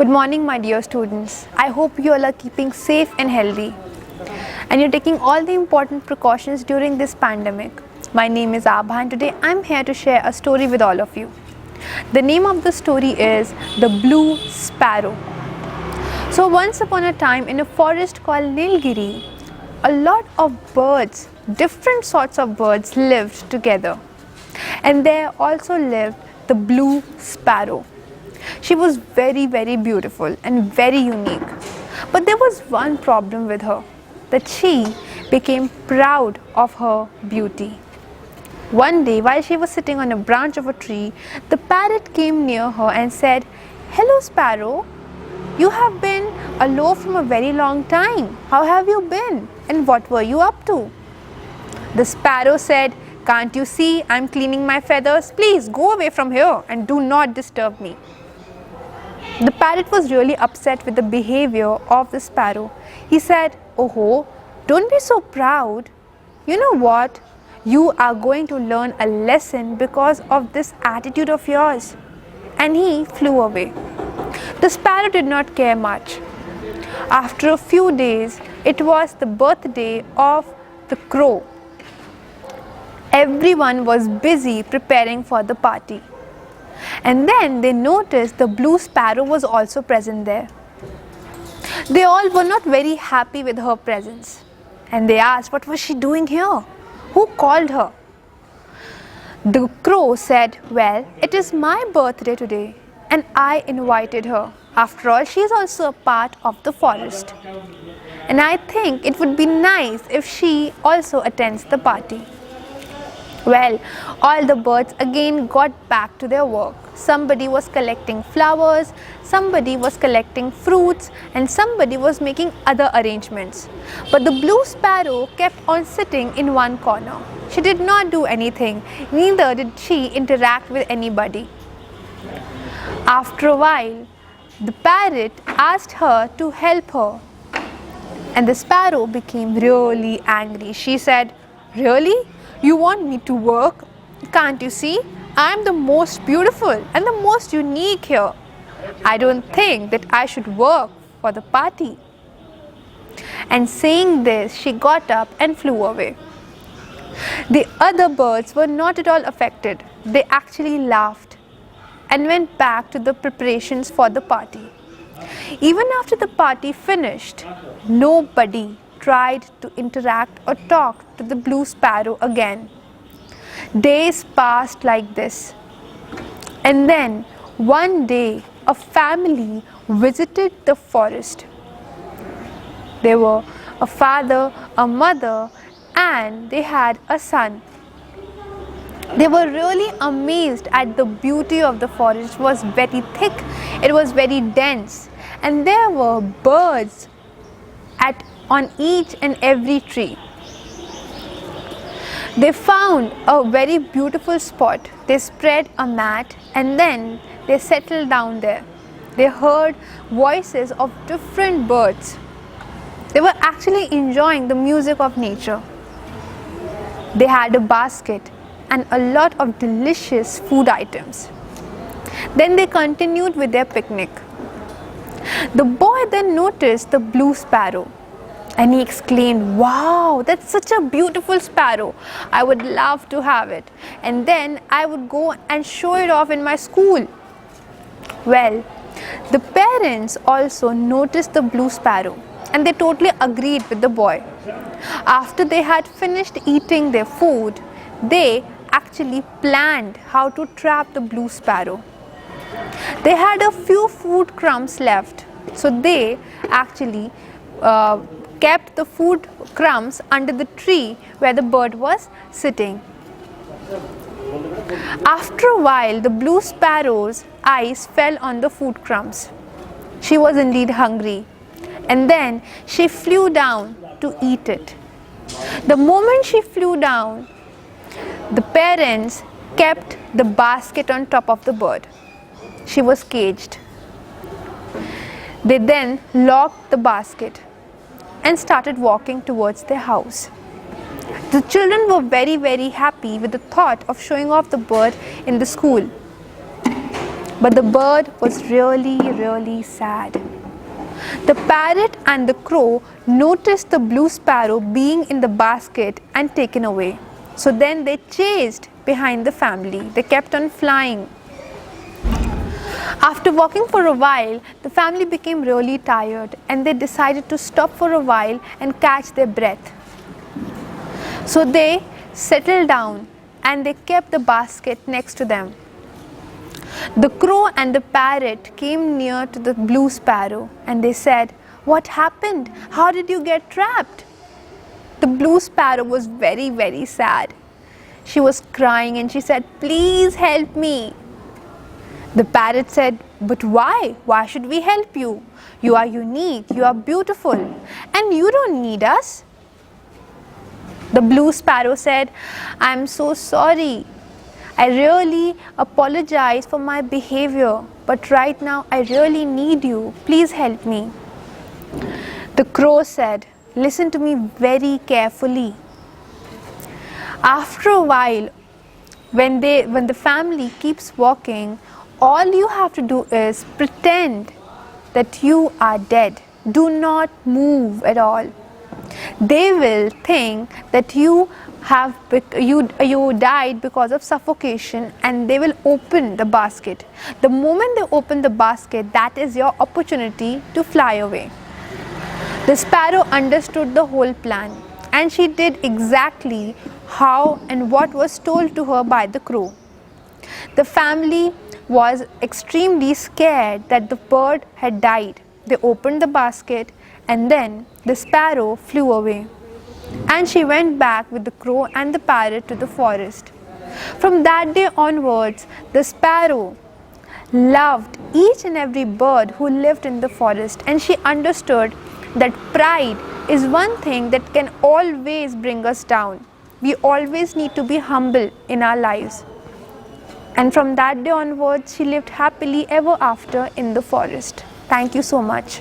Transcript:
Good morning, my dear students. I hope you all are keeping safe and healthy and you're taking all the important precautions during this pandemic. My name is Abha and today I'm here to share a story with all of you. The name of the story is The Blue Sparrow. So once upon a time in a forest called Nilgiri, a lot of birds, different sorts of birds lived together. And there also lived the blue sparrow. She was very beautiful and very unique. But there was one problem with her, that she became proud of her beauty. One day, while she was sitting on a branch of a tree, the parrot came near her and said, "Hello, Sparrow. You have been alone from a very long time. How have you been? And what were you up to?" The sparrow said, "Can't you see I'm cleaning my feathers? Please go away from here and do not disturb me." The parrot was really upset with the behavior of the sparrow. He said, "Oh, don't be so proud. You know what? You are going to learn a lesson because of this attitude of yours." And he flew away. The sparrow did not care much. After a few days, it was the birthday of the crow. Everyone was busy preparing for the party. And then they noticed the blue sparrow was also present there. They all were not very happy with her presence. And they asked, what was she doing here? Who called her? The crow said, "Well, it is my birthday today and I invited her. After all, she is also a part of the forest. And I think it would be nice if she also attends the party." Well, all the birds again got back to their work. Somebody was collecting flowers, somebody was collecting fruits, and somebody was making other arrangements. But the blue sparrow kept on sitting in one corner. She did not do anything, neither did she interact with anybody. After a while, the parrot asked her to help her, and the sparrow became really angry. She said, "Really? You want me to work? Can't you see? I am the most beautiful and the most unique here. I don't think that I should work for the party." And saying this, she got up and flew away. The other birds were not at all affected. They actually laughed and went back to the preparations for the party. Even after the party finished, nobody tried to interact or talk to the blue sparrow again. Days passed like this. And then one day a family visited the forest. There were a father, a mother, and they had a son. They were really amazed at the beauty of the forest. It was very thick, it was very dense, and there were birds on each and every tree. They found a very beautiful spot. They spread a mat and then they settled down there. They heard voices of different birds. They were actually enjoying the music of nature. They had a basket and a lot of delicious food items. Then they continued with their picnic. The boy then noticed the blue sparrow. And he exclaimed, "Wow, that's such a beautiful sparrow. I would love to have it. And then I would go and show it off in my school." Well, the parents also noticed the blue sparrow and they totally agreed with the boy. After they had finished eating their food, they actually planned how to trap the blue sparrow. They had a few food crumbs left, so they actually kept the food crumbs under the tree where the bird was sitting. After a while, the blue sparrow's eyes fell on the food crumbs. She was indeed hungry, and then she flew down to eat it. The moment she flew down, the parents kept the basket on top of the bird. She was caged. They then locked the basket and started walking towards their house. The children were very happy with the thought of showing off the bird in the school. But the bird was really sad. The parrot and the crow noticed the blue sparrow being in the basket and taken away. So then they chased behind the family. They kept on flying. After walking for a while, the family became really tired and they decided to stop for a while and catch their breath. So they settled down and they kept the basket next to them. The crow and the parrot came near to the blue sparrow and they said, "What happened? How did you get trapped?" The blue sparrow was very sad. She was crying and she said, "Please help me." The parrot said, "But why? Why should we help you? You are unique, you are beautiful, and you don't need us." The blue sparrow said, "I'm so sorry. I really apologize for my behavior, but right now I really need you. Please help me." The crow said, "Listen to me very carefully. After a while, when the family keeps walking, all you have to do is pretend that you are dead. Do not move at all. They will think that you died because of suffocation and they will open the basket. The moment they open the basket, that is your opportunity to fly away." The sparrow understood the whole plan and she did exactly how and what was told to her by the crow. The family was extremely scared that the bird had died. They opened the basket and then the sparrow flew away. And she went back with the crow and the parrot to the forest. From that day onwards, the sparrow loved each and every bird who lived in the forest, and she understood that pride is one thing that can always bring us down. We always need to be humble in our lives. And from that day onwards, she lived happily ever after in the forest. Thank you so much.